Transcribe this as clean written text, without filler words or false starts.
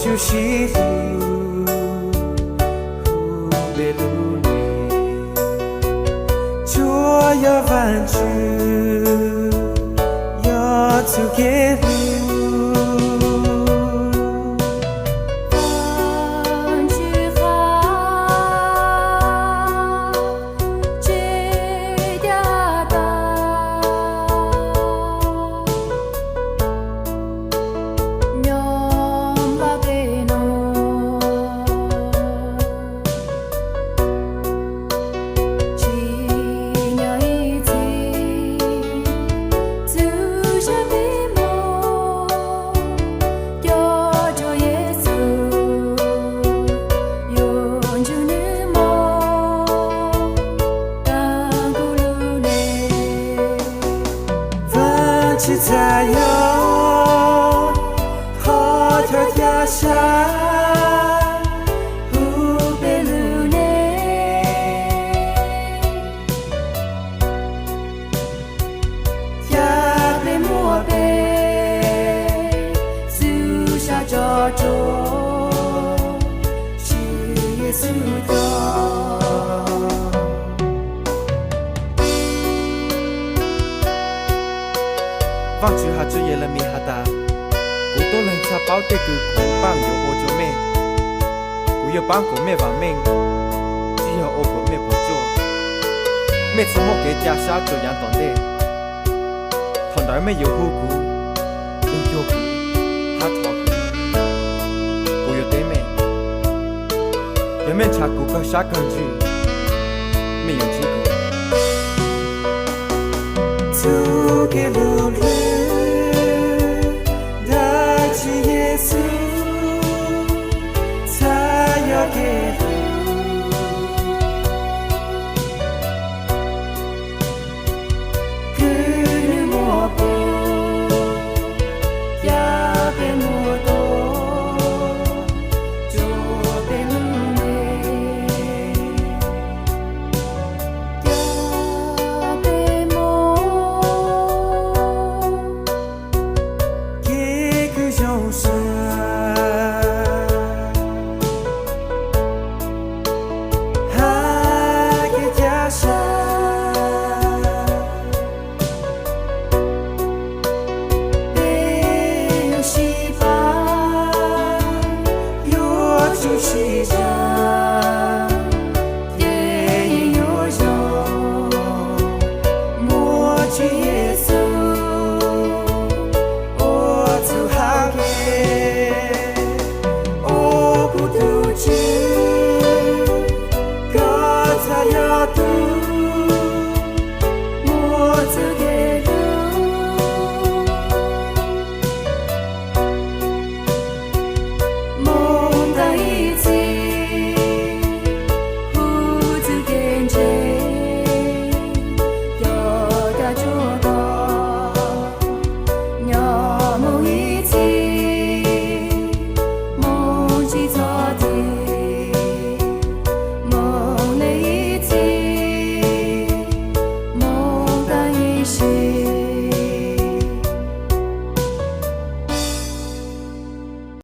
主是路，别路呢，就要弯曲，要走给路。只在有好条条下，不被路内，呀被莫被，走下这种是耶稣的。望住下主耶了米哈达，古多人查包的个古邦有我做咩，古有邦国咩话命，只有我国咩不做，咩次莫给家下做样当的，同代咩有好古，有古，哈头古，古有对咩，有咩查古个啥根据，没有几个，走给路路。耶稣，才要给路，可能莫不，呀别莫多，就别路内，呀别莫，给个永生。西山也有用，莫去。